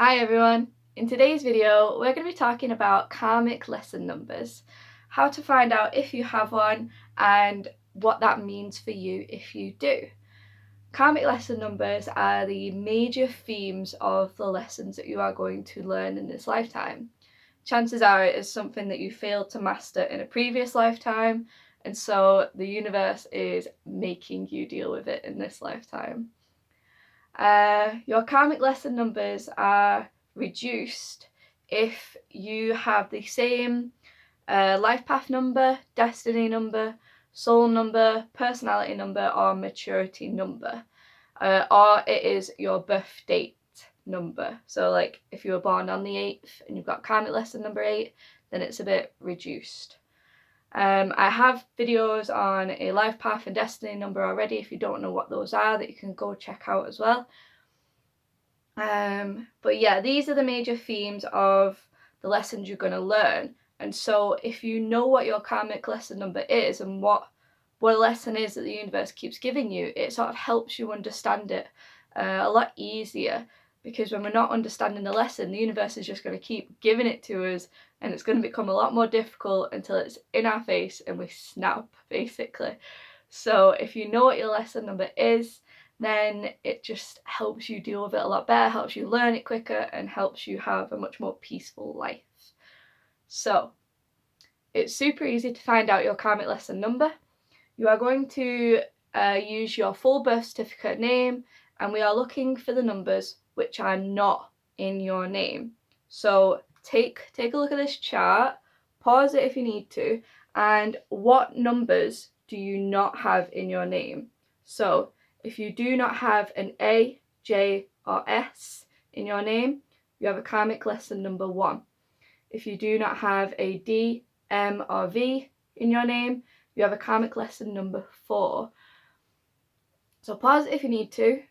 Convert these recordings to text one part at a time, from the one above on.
Hi everyone! In today's video we're going to be talking about karmic lesson numbers, how to find out if you have one and what that means for you if you do. Karmic lesson numbers are the major themes of the lessons that you are going to learn in this lifetime. Chances are it is something that you failed to master in a previous lifetime, and so the universe is making you deal with it in this lifetime. Your karmic lesson numbers are reduced if you have the same life path number, destiny number, soul number, personality number, or maturity number, or it is your birth date number. So like if you were born on the 8th and you've got karmic lesson number 8, then it's a bit reduced. I have videos on a life path and destiny number already if you don't know what those are, that you can go check out as well. But yeah, these are the major themes of the lessons you're going to learn. And so if you know what your karmic lesson number is and what lesson is that the universe keeps giving you, it sort of helps you understand it a lot easier, because when we're not understanding the lesson, the universe is just going to keep giving it to us, and it's going to become a lot more difficult until it's in our face and we snap, basically. So if you know what your lesson number is, then it just helps you deal with it a lot better, helps you learn it quicker, and helps you have a much more peaceful life. So it's super easy to find out your karmic lesson number. You are going to use your full birth certificate name, and we are looking for the numbers which are not in your name. So take a look at this chart, pause it if you need to, and what numbers do you not have in your name? So if you do not have an A, J, or S in your name, you have a karmic lesson number 1. If you do not have a D, M, or V in your name, you have a karmic lesson number 4. So pause if you need to,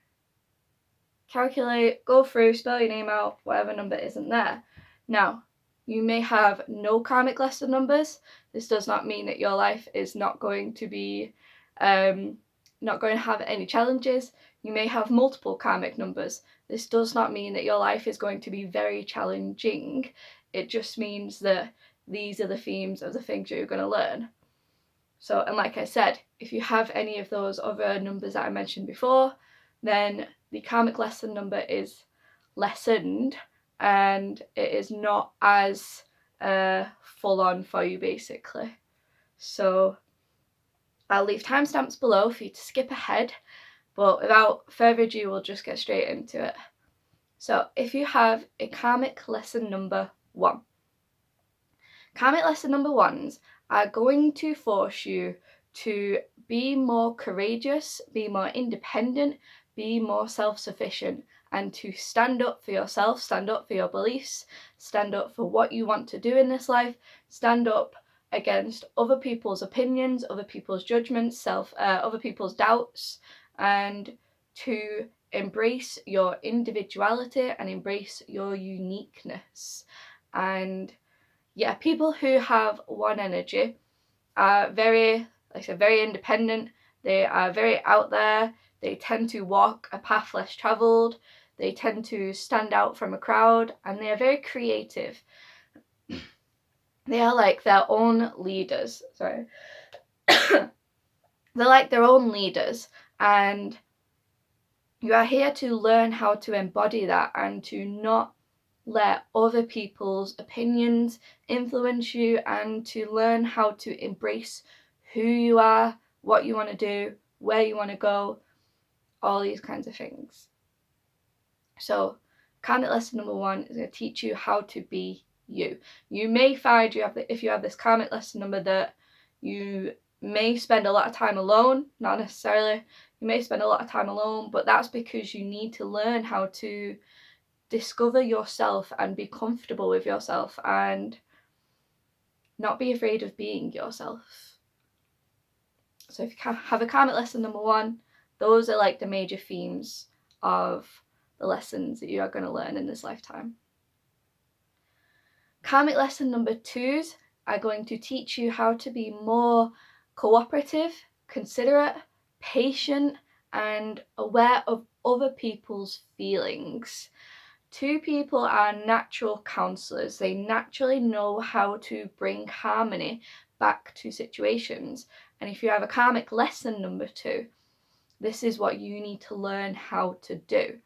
calculate, go through, spell your name out, whatever number isn't there. Now, you may have no karmic lesson numbers. This does not mean that your life is not going to be not going to have any challenges. You may have multiple karmic numbers. This does not mean that your life is going to be very challenging. It just means that these are the themes of the things you're going to learn. So, and like I said, if you have any of those other numbers that I mentioned before, then the karmic lesson number is lessened and it is not as full on for you, basically. So I'll leave timestamps below for you to skip ahead, but without further ado, we'll just get straight into it. So if you have a karmic lesson number 1, karmic lesson number 1s are going to force you to be more courageous, be more independent, be more self-sufficient, and to stand up for yourself, stand up for your beliefs, stand up for what you want to do in this life, stand up against other people's opinions, other people's judgments, other people's doubts, and to embrace your individuality and embrace your uniqueness. And yeah, people who have 1 energy are very, like I said, very independent. They are very out there. They tend to walk a path less travelled. They tend to stand out from a crowd, and they are very creative. They are like their own leaders. Sorry. They're like their own leaders, and you are here to learn how to embody that and to not let other people's opinions influence you, and to learn how to embrace who you are, what you want to do, where you want to go, all these kinds of things. So karmic lesson number 1 is going to teach you how to be you. You may find if you have this karmic lesson number that you may spend a lot of time alone. Not necessarily. You may spend a lot of time alone, but that's because you need to learn how to discover yourself and be comfortable with yourself and not be afraid of being yourself. So if you have a karmic lesson number 1, those are like the major themes of the lessons that you are going to learn in this lifetime. Karmic lesson number 2s are going to teach you how to be more cooperative, considerate, patient, and aware of other people's feelings. 2 people are natural counselors. They naturally know how to bring harmony back to situations. And if you have a karmic lesson number 2, this is what you need to learn how to do.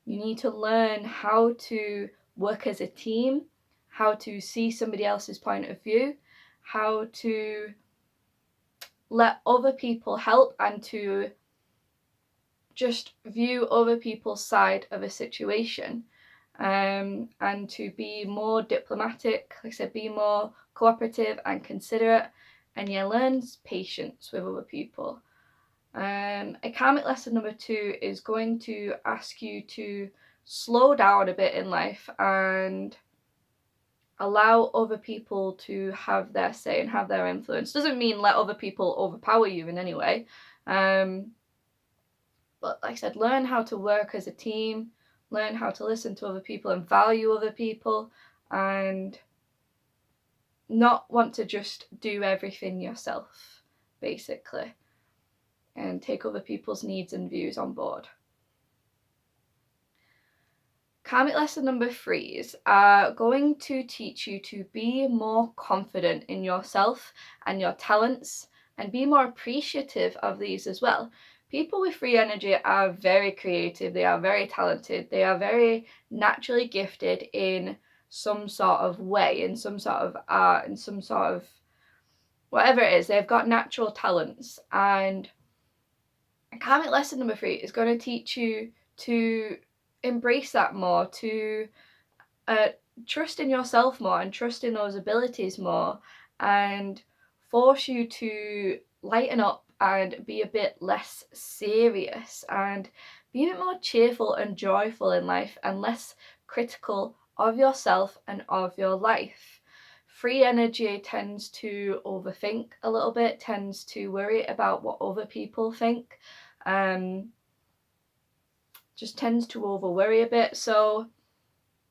You need to learn how to work as a team, how to see somebody else's point of view, how to let other people help, and to just view other people's side of a situation, and to be more diplomatic, like I said, be more cooperative and considerate, and learn patience with other people. A karmic lesson number 2 is going to ask you to slow down a bit in life and allow other people to have their say and have their influence. Doesn't mean let other people overpower you in any way. But like I said, learn how to work as a team, learn how to listen to other people and value other people, and not want to just do everything yourself, basically, and take other people's needs and views on board. Karmic lesson number 3s are going to teach you to be more confident in yourself and your talents, and be more appreciative of these as well. People with free energy are very creative, they are very talented, they are very naturally gifted in some sort of way, in some sort of art, in some sort of whatever it is. They've got natural talents, and karmic lesson number 3 is going to teach you to embrace that more, to trust in yourself more and trust in those abilities more, and force you to lighten up and be a bit less serious and be a bit more cheerful and joyful in life and less critical of yourself and of your life. Free energy tends to overthink a little bit, tends to worry about what other people think, just tends to over worry a bit. So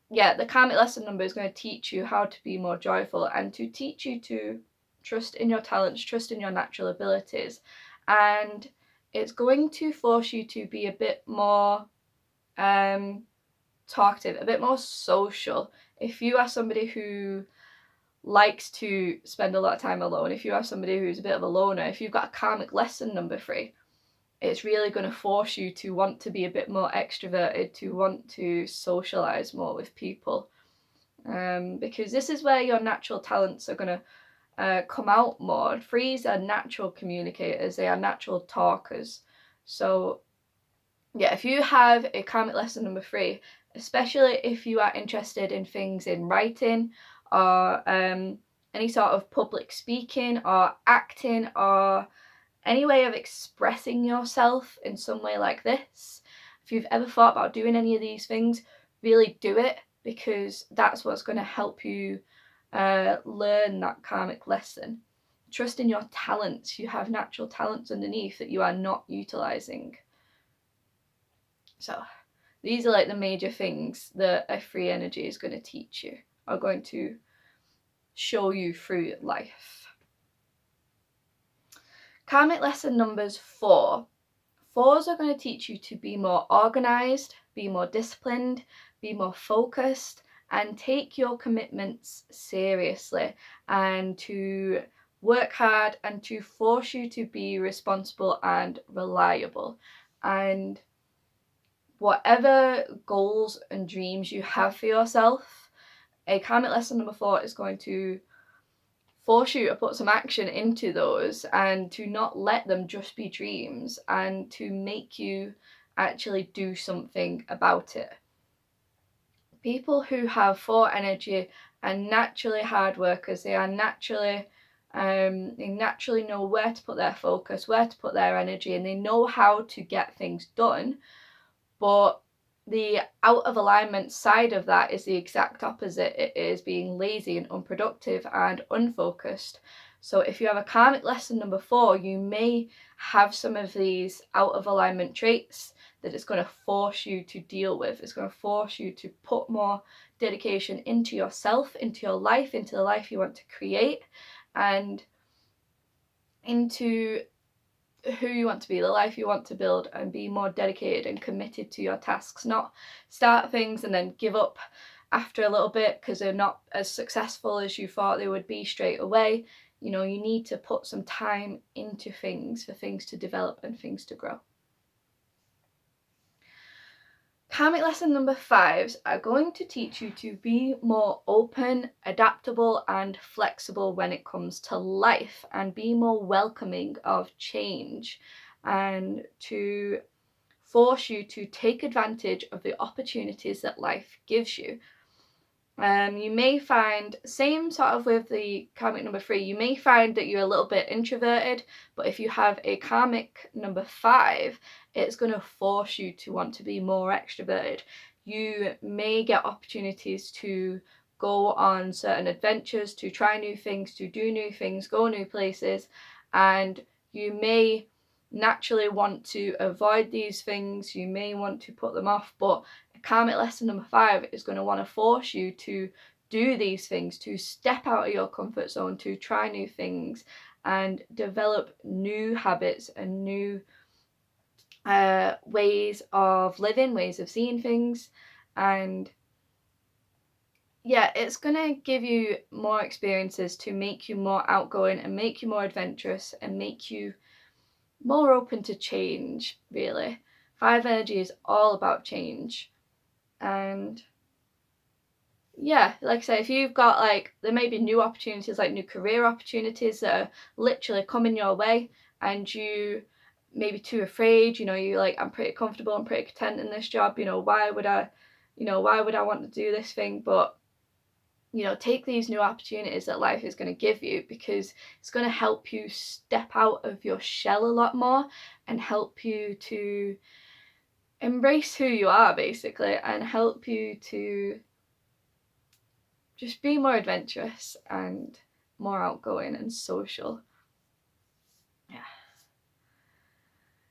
yeah, the karmic lesson number is going to teach you how to be more joyful and to teach you to trust in your talents, trust in your natural abilities, and it's going to force you to be a bit more talkative, a bit more social. If you are somebody who likes to spend a lot of time alone, if you are somebody who's a bit of a loner, if you've got a karmic lesson number 3, it's really going to force you to want to be a bit more extroverted, to want to socialize more with people, because this is where your natural talents are going to come out more. Threes are natural communicators, they are natural talkers. So yeah, if you have a karmic lesson number 3, especially if you are interested in things in writing or any sort of public speaking or acting or any way of expressing yourself in some way like this, if you've ever thought about doing any of these things, really do it, because that's what's going to help you learn that karmic lesson. Trust in your talents. You have natural talents underneath that you are not utilizing. So these are like the major things that a free energy is going to teach you, or going to show you through life. Karmic lesson numbers 4. 4s are going to teach you to be more organized, be more disciplined, be more focused, and take your commitments seriously, and to work hard and to force you to be responsible and reliable. And whatever goals and dreams you have for yourself, a karmic lesson number 4 is going to force you to put some action into those, and to not let them just be dreams, and to make you actually do something about it. People who have 4 energy are naturally hard workers. They are naturally they naturally know where to put their focus, where to put their energy, and they know how to get things done. But the out of alignment side of that is the exact opposite. It is being lazy and unproductive and unfocused. So if you have a karmic lesson number 4, you may have some of these out of alignment traits that it's going to force you to deal with. It's going to force you to put more dedication into yourself, into your life, into the life you want to create, and into who you want to be, the life you want to build, and be more dedicated and committed to your tasks. Not start things and then give up after a little bit because they're not as successful as you thought they would be straight away. You know, you need to put some time into things for things to develop and things to grow. Karmic lesson number 5s are going to teach you to be more open, adaptable, and flexible when it comes to life, and be more welcoming of change, and to force you to take advantage of the opportunities that life gives you. You may find, same sort of with the karmic number 3, you may find that you're a little bit introverted, but if you have a karmic number 5, it's going to force you to want to be more extroverted. You may get opportunities to go on certain adventures, to try new things, to do new things, go new places, and you may naturally want to avoid these things, you may want to put them off, but karmic lesson number 5 is going to want to force you to do these things, to step out of your comfort zone, to try new things and develop new habits and new ways of living, ways of seeing things. And yeah, it's going to give you more experiences to make you more outgoing and make you more adventurous and make you more open to change, really. 5 energy is all about change. And yeah, like I say, if you've got like, there may be new opportunities, like new career opportunities that are literally coming your way, and you maybe too afraid, you know, you're like, I'm pretty comfortable, I'm pretty content in this job, you know, why would I want to do this thing? But you know, take these new opportunities that life is going to give you, because it's going to help you step out of your shell a lot more and help you to embrace who you are, basically, and help you to just be more adventurous and more outgoing and social. Yeah.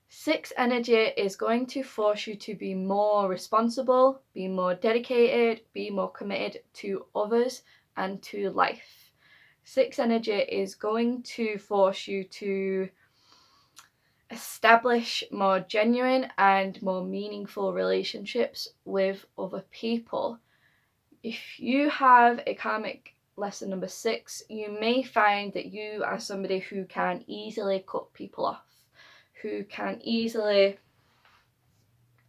6 energy is going to force you to be more responsible, be more dedicated, be more committed to others and to life. 6 energy is going to force you to establish more genuine and more meaningful relationships with other people. If you have a karmic lesson number 6, you may find that you are somebody who can easily cut people off, who can easily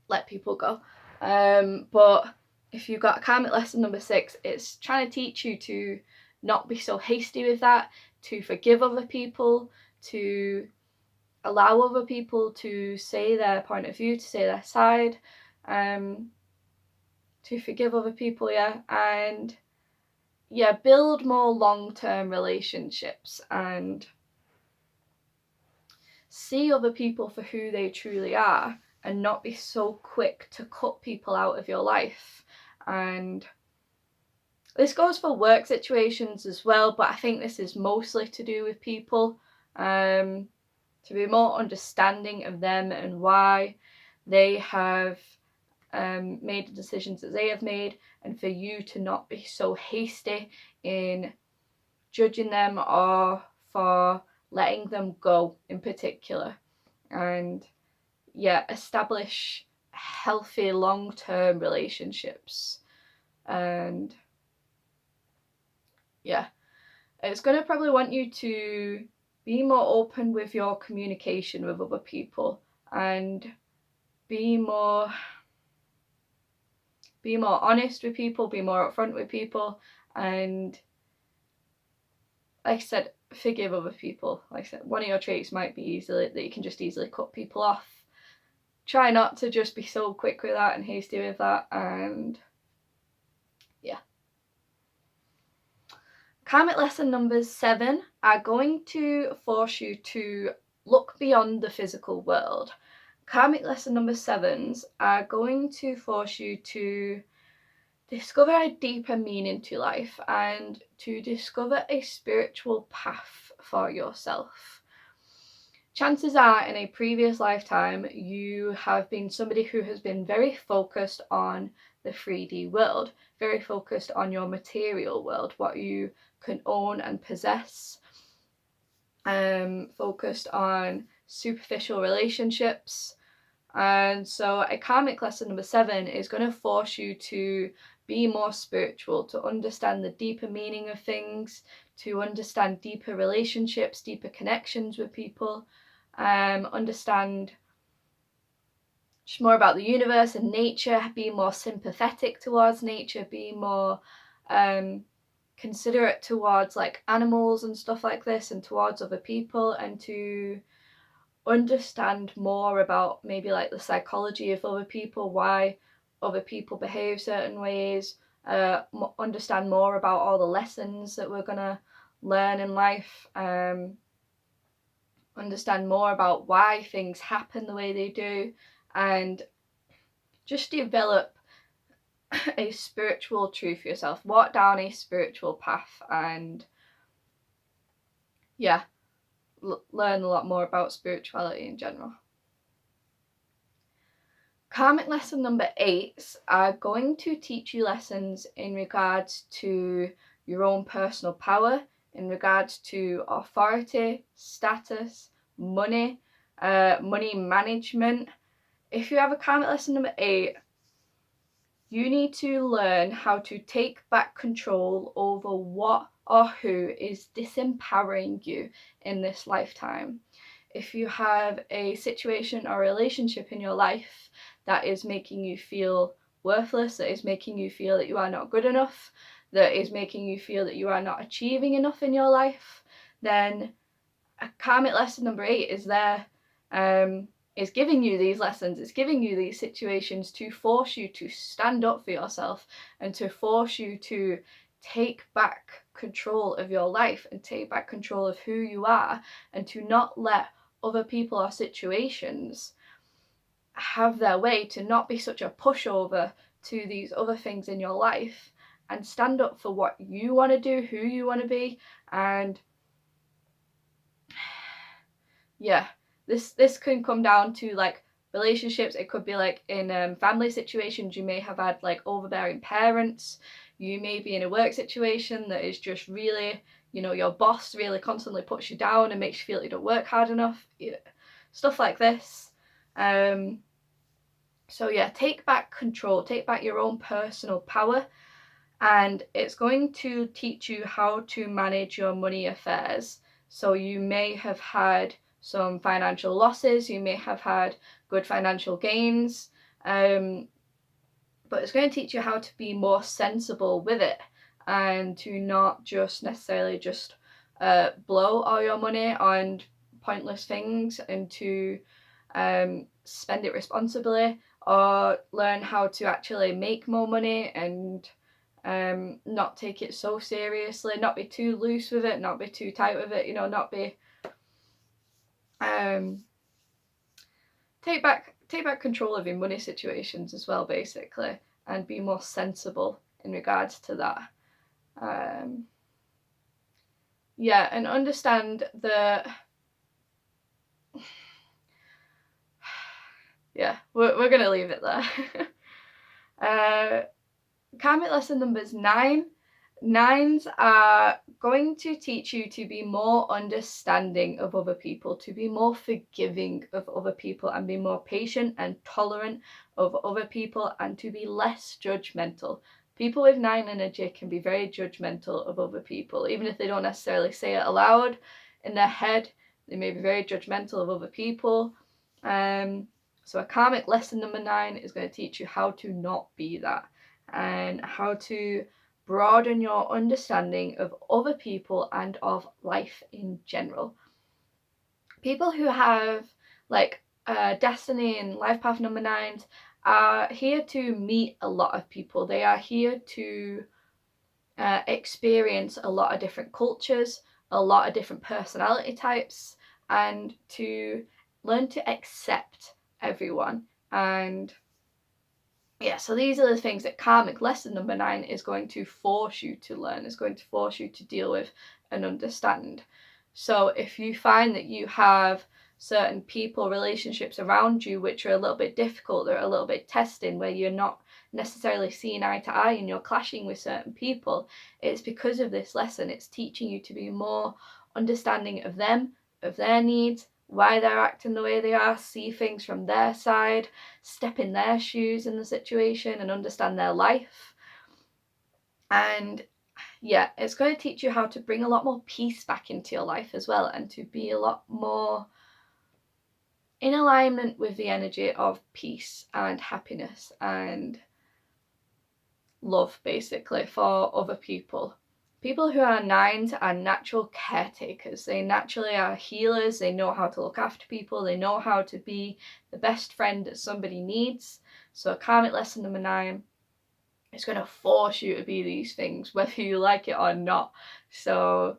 let people go. But if you've got a karmic lesson number 6, it's trying to teach you to not be so hasty with that, to forgive other people, to allow other people to say their point of view, to say their side, to forgive other people, yeah, and yeah, build more long-term relationships and see other people for who they truly are, and not be so quick to cut people out of your life. And this goes for work situations as well, but I think this is mostly to do with people, to be more understanding of them and why they have made the decisions that they have made, and for you to not be so hasty in judging them or for letting them go in particular. And yeah, establish healthy long-term relationships. And yeah, it's going to probably want you to be more open with your communication with other people, and be more honest with people, be more upfront with people, and like I said, forgive other people. Like I said, one of your traits might be that you can just easily cut people off. Try not to just be so quick with that and hasty with that, and yeah. Karmic lesson numbers 7 are going to force you to look beyond the physical world. Karmic lesson number 7s are going to force you to discover a deeper meaning to life and to discover a spiritual path for yourself. Chances are, in a previous lifetime, you have been somebody who has been very focused on the 3D world, very focused on your material world, what you can own and possess, focused on superficial relationships. And so a karmic lesson number 7 is going to force you to be more spiritual, to understand the deeper meaning of things, to understand deeper relationships, deeper connections with people, understand just more about the universe and nature, be more sympathetic towards nature, be more considerate towards like animals and stuff like this, and towards other people, and to understand more about maybe like the psychology of other people, why other people behave certain ways, understand more about all the lessons that we're gonna learn in life, understand more about why things happen the way they do, and just develop a spiritual truth for yourself, walk down a spiritual path, and yeah, learn a lot more about spirituality in general. Karmic lesson number 8 are going to teach you lessons in regards to your own personal power, in regards to authority, status, money, money management. If you have a karmic lesson number 8, you need to learn how to take back control over what or who is disempowering you in this lifetime. If you have a situation or relationship in your life that is making you feel worthless, that is making you feel that you are not good enough, that is making you feel that you are not achieving enough in your life, then a karmic lesson number 8 is there. Is giving you these lessons, it's giving you these situations to force you to stand up for yourself, and to force you to take back control of your life and take back control of who you are, and to not let other people or situations have their way, to not be such a pushover to these other things in your life, and stand up for what you want to do, who you want to be. And yeah, this can come down to like relationships. It could be like in family situations, you may have had like overbearing parents. You may be in a work situation that is just really, your boss really constantly puts you down and makes you feel like you don't work hard enough, stuff like this. So yeah, take back control, take back your own personal power, and it's going to teach you how to manage your money affairs. So you may have had some financial losses, you may have had good financial gains, but it's going to teach you how to be more sensible with it, and to not just necessarily just blow all your money on pointless things, and to spend it responsibly, or learn how to actually make more money and not take it so seriously, not be too loose with it, not be too tight with it, not be take back control of your money situations as well, basically, and be more sensible in regards to that. Yeah, and understand that yeah, we're gonna leave it there. Karmic lesson numbers 9. 9s are going to teach you to be more understanding of other people, to be more forgiving of other people, and be more patient and tolerant of other people, and to be less judgmental. People with 9 energy can be very judgmental of other people, even if they don't necessarily say it aloud. In their head, they may be very judgmental of other people. So a karmic lesson number 9 is going to teach you how to not be that, and how to broaden your understanding of other people and of life in general. People who have like destiny and life path number 9s are here to meet a lot of people. They are here to experience a lot of different cultures, a lot of different personality types, and to learn to accept everyone. And yeah, so these are the things that karmic lesson number 9 is going to force you to learn, is going to force you to deal with and understand. So if you find that you have certain people, relationships around you which are a little bit difficult, they're a little bit testing, where you're not necessarily seeing eye to eye and you're clashing with certain people, it's because of this lesson. It's teaching you to be more understanding of them, of their needs, why they're acting the way they are, see things from their side, step in their shoes in the situation and understand their life. And yeah, it's going to teach you how to bring a lot more peace back into your life as well, and to be a lot more in alignment with the energy of peace and happiness and love, basically, for other people. People who are 9s are natural caretakers. They naturally are healers. They know how to look after people. They know how to be the best friend that somebody needs. So karmic lesson number 9 is going to force you to be these things, whether you like it or not. So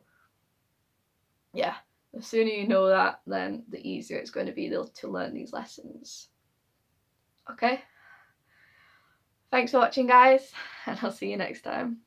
yeah, the sooner you know that, then the easier it's going to be to learn these lessons. Okay? Thanks for watching, guys, and I'll see you next time.